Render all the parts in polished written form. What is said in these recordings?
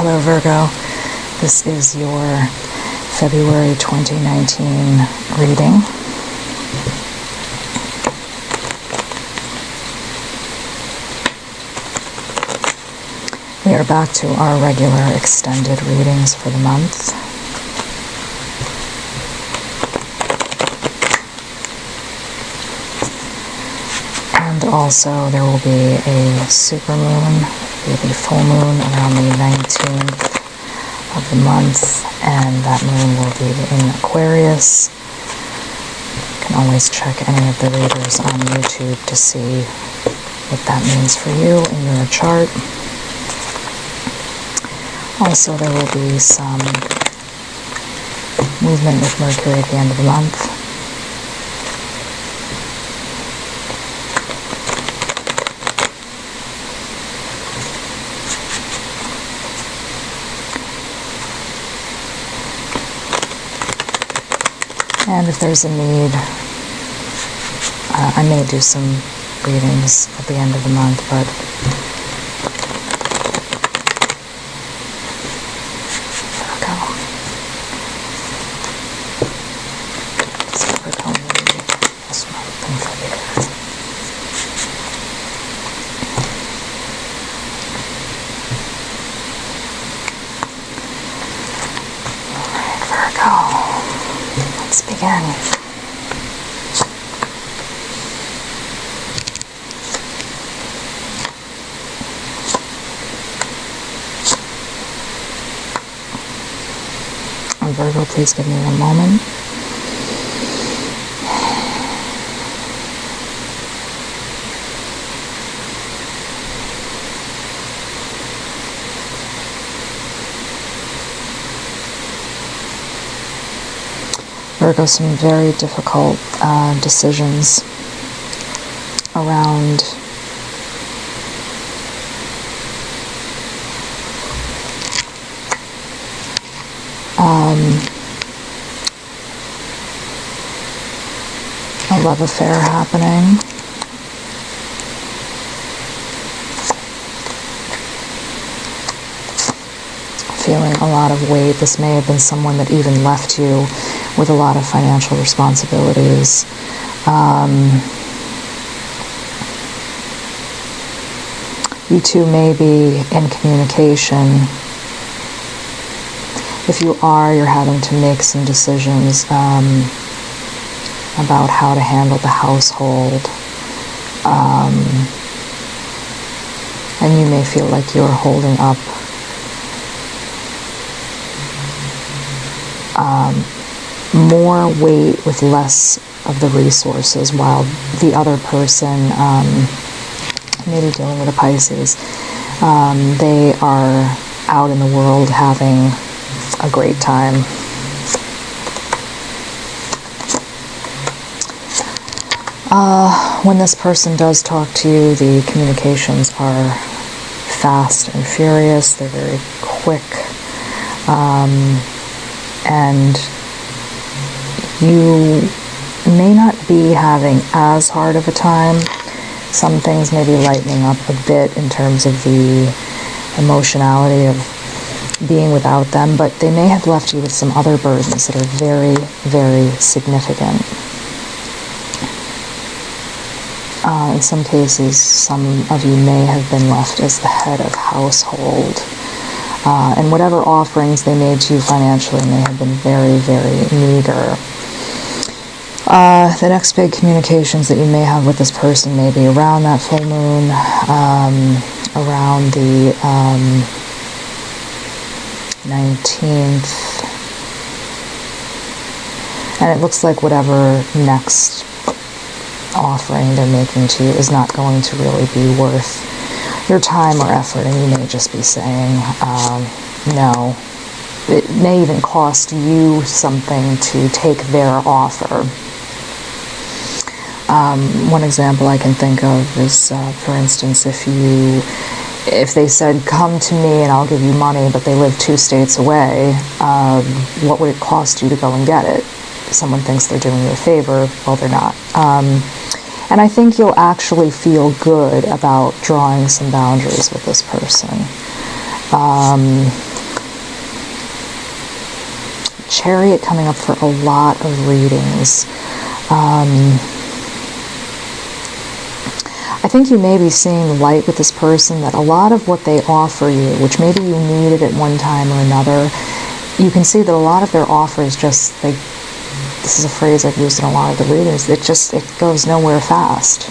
Hello Virgo, this is your February 2019 reading. We are back to our regular extended readings for the month. And also there will be a supermoon, the full moon around the 19th of the month, and that moon will be in Aquarius. You can always check any of the readers on YouTube to see what that means for you in your chart. Also, there will be some movement with Mercury at the end of the month. And if there's a need, I may do some readings at the end of the month, but let's begin. And Virgo, please give me 1 moment. Virgo, some very difficult decisions around a love affair happening. Feeling a lot of weight. This may have been someone that even left you with a lot of financial responsibilities. You two may be in communication. If you are, you're having to make some decisions about how to handle the household. And you may feel like you're holding up more weight with less of the resources, while the other person, maybe dealing with a Pisces, they are out in the world having a great time. When this person does talk to you, the communications are fast and furious. They're very quick. And you may not be having as hard of a time. Some things may be lightening up a bit in terms of the emotionality of being without them, but they may have left you with some other burdens that are very, very significant. In some cases, some of you may have been left as the head of household. And whatever offerings they made to you financially may have been very, very meager. The next big communications that you may have with this person may be around that full moon, around the 19th. And it looks like whatever next offering they're making to you is not going to really be worth your time or effort, and you may just be saying no. It may even cost you something to take their offer. One example I can think of is, for instance, if they said, come to me and I'll give you money, but they live 2 states away, what would it cost you to go and get it? Someone thinks they're doing you a favor, well, they're not. And I think you'll actually feel good about drawing some boundaries with this person. Chariot coming up for a lot of readings. I think you may be seeing light with this person, that a lot of what they offer you, which maybe you needed at one time or another, you can see that a lot of their offers just, this is a phrase I've used in a lot of the readings, it goes nowhere fast.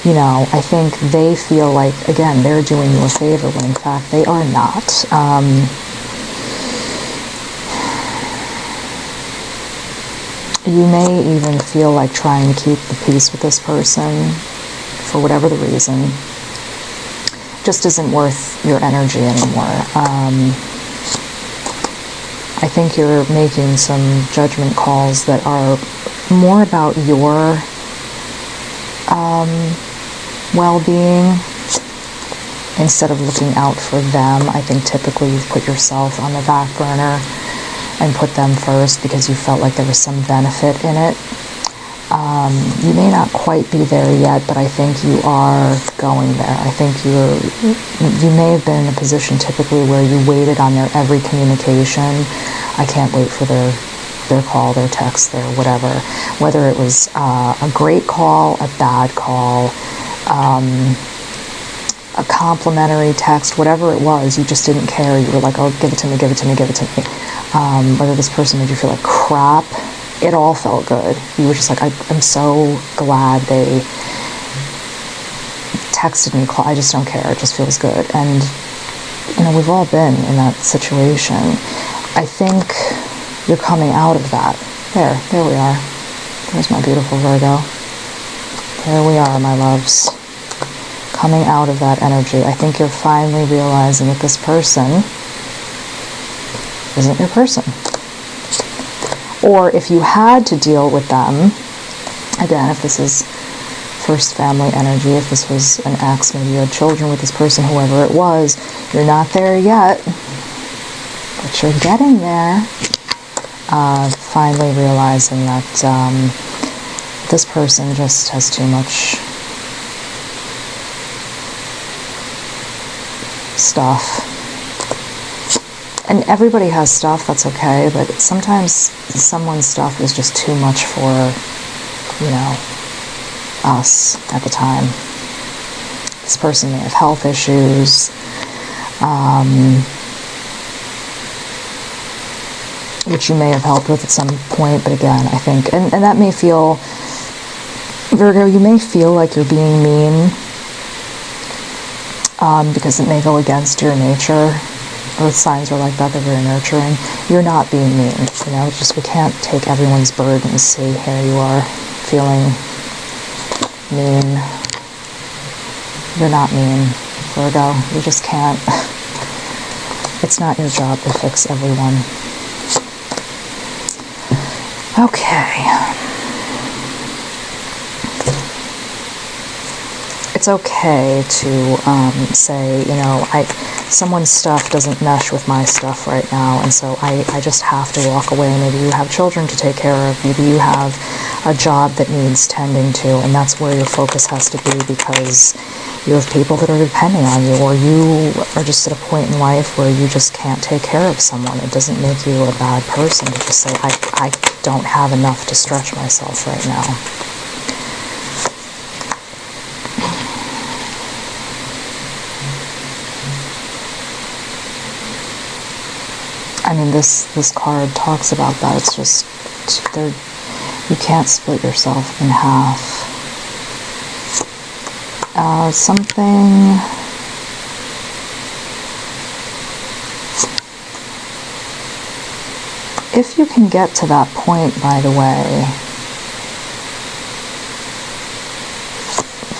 You know, I think they feel like, again, they're doing you a favor, when in fact they are not. You may even feel like trying to keep the peace with this person for whatever the reason. Just isn't worth your energy anymore. I think you're making some judgment calls that are more about your well-being instead of looking out for them. I think typically you've put yourself on the back burner and put them first because you felt like there was some benefit in it. You may not quite be there yet, but I think you are going there. I think you may have been in a position typically where you waited on their every communication. I can't wait for their call, their text, their whatever. Whether it was a great call, a bad call, a complimentary text, whatever it was, you just didn't care. You were like, oh, give it to me, give it to me, give it to me. Whether this person made you feel like crap, it all felt good. You were just like, I'm so glad they texted me, I just don't care, it just feels good. And, you know, we've all been in that situation. I think you're coming out of that. There we are. There's my beautiful Virgo. There we are, my loves. Coming out of that energy. I think you're finally realizing that this person isn't your person. Or if you had to deal with them, again, if this is first family energy, if this was an ex, maybe you had children with this person, whoever it was, you're not there yet, but you're getting there. Finally realizing that this person just has too much stuff. And everybody has stuff, that's okay, but sometimes someone's stuff is just too much for, you know, us at the time. This person may have health issues, which you may have helped with at some point, but again, I think, and that may feel, Virgo, you may feel like you're being mean, because it may go against your nature. Earth signs are like that, they're very nurturing. You're not being mean, you know, just we can't take everyone's burdens. See, here you are, feeling mean. You're not mean, Virgo. You just can't. It's not your job to fix everyone. Okay. It's okay to say, you know, someone's stuff doesn't mesh with my stuff right now, and so I just have to walk away. Maybe you have children to take care of, maybe you have a job that needs tending to, and that's where your focus has to be because you have people that are depending on you, or you are just at a point in life where you just can't take care of someone. It doesn't make you a bad person to just say, I don't have enough to stretch myself right now. I mean, this card talks about that. It's just, you can't split yourself in half. Something... If you can get to that point, by the way,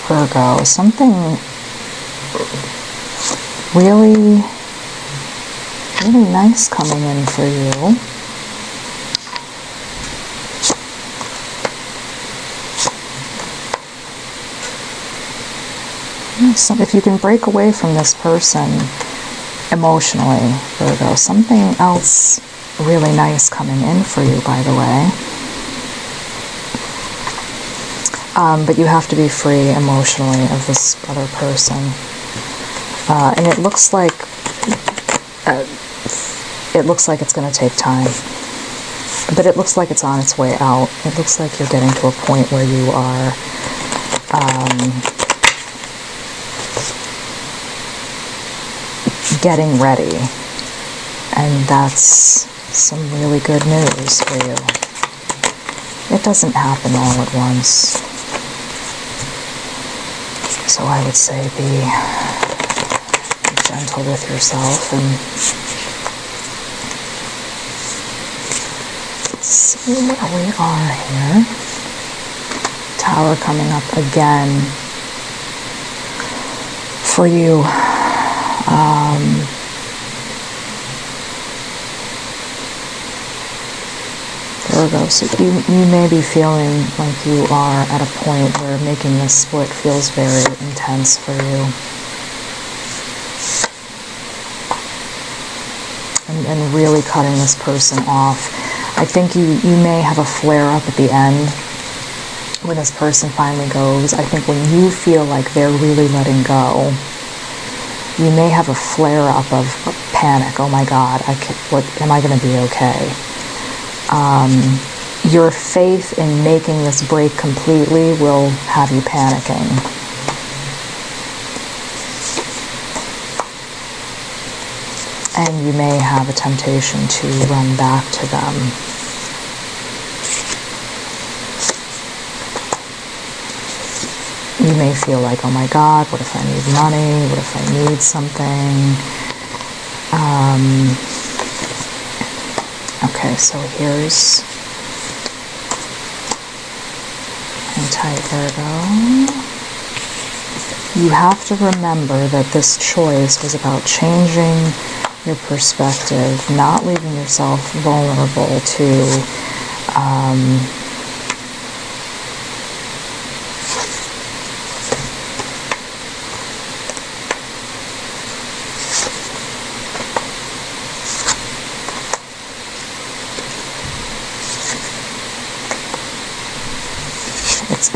Virgo, something really nice coming in for you. So if you can break away from this person emotionally, Virgo, something else really nice coming in for you, by the way. But you have to be free emotionally of this other person. And it looks like it looks like it's going to take time. But it looks like it's on its way out. It looks like you're getting to a point where you are getting ready. And that's some really good news for you. It doesn't happen all at once. So I would say be gentle with yourself and see where we are here. Tower coming up again for you. Virgo, so you may be feeling like you are at a point where making this split feels very intense for you. And really cutting this person off. I think you may have a flare-up at the end when this person finally goes. I think when you feel like they're really letting go, you may have a flare-up of panic. Oh my God, am I going to be okay? Your faith in making this break completely will have you panicking. And you may have a temptation to run back to them. You may feel like, oh my God, what if I need money? What if I need something? Okay, so here's anti-Virgo. You have to remember that this choice was about changing your perspective, not leaving yourself vulnerable to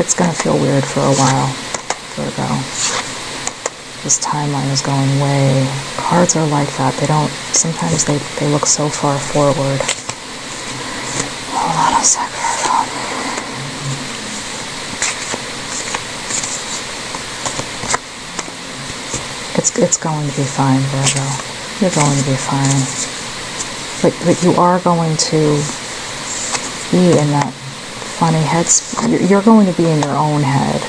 it's going to feel weird for a while, Virgo. This timeline is going way. Cards are like that. Sometimes they look so far forward. Hold on a sec, Virgo. It's going to be fine, Virgo. You're going to be fine. But you are going to be in that funny you're going to be in your own head.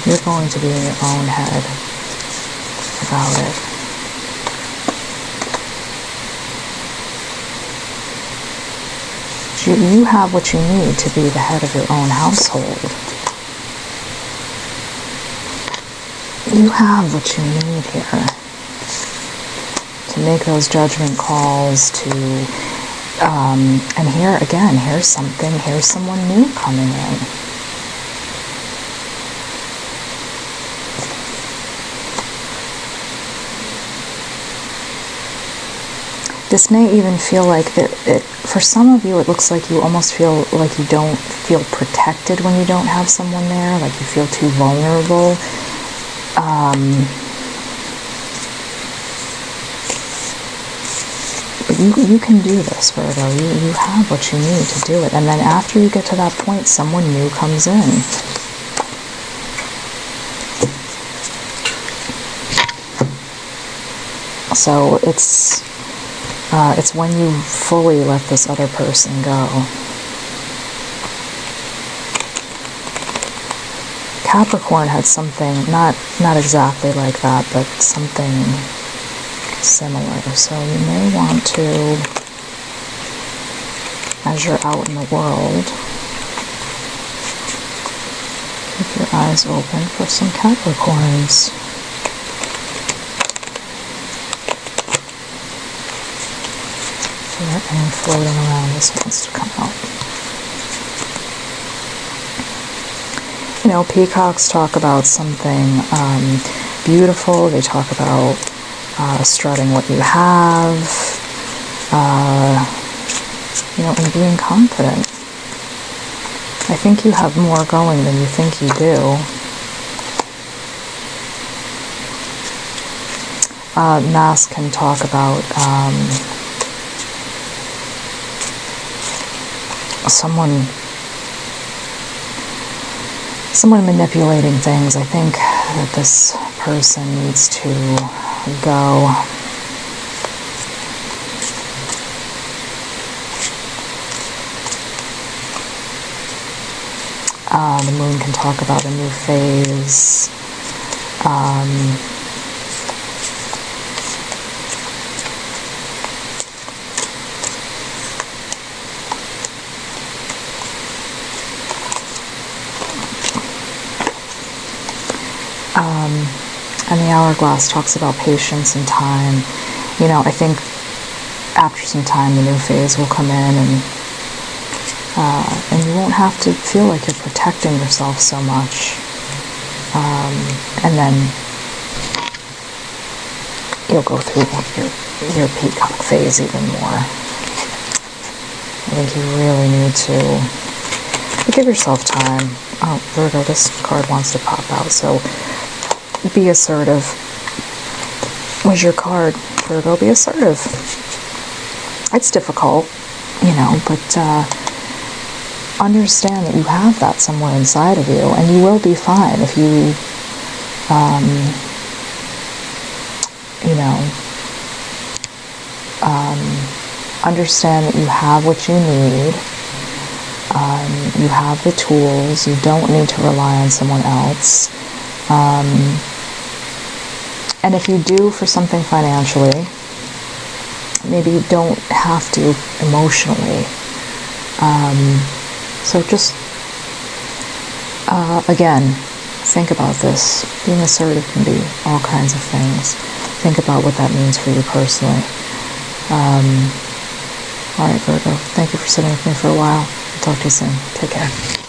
You're going to be in your own head about it. You have what you need to be the head of your own household. You have what you need here to make those judgment calls, and here again, here's someone new coming in. This may even feel like for some of you, it looks like you almost feel like you don't feel protected when you don't have someone there, like you feel too vulnerable. But you can do this, Virgo. You have what you need to do it. And then after you get to that point, someone new comes in. So it's when you fully let this other person go. Capricorn had something, not exactly like that, but something similar. So you may want to, as you're out in the world, keep your eyes open for some Capricorns. And floating around, this wants to come out. You know, peacocks talk about something beautiful. They talk about strutting what you have, and being confident. I think you have more going than you think you do. Mask can talk about someone manipulating things. I think that this person needs to go. The moon can talk about a new phase. And the hourglass talks about patience and time. You know, I think after some time the new phase will come in, and you won't have to feel like you're protecting yourself so much. And then you'll go through your peacock phase even more. I think you really need to give yourself time. Oh, Virgo, this card wants to pop out, so be assertive. Was your card, Virgo? Be assertive. It's difficult, you know, but understand that you have that somewhere inside of you, and you will be fine if you, understand that you have what you need. You have the tools. You don't need to rely on someone else. And if you do for something financially, maybe you don't have to emotionally. So just, again, think about this. Being assertive can be all kinds of things. Think about what that means for you personally. All right, Virgo, thank you for sitting with me for a while. I'll talk to you soon. Take care.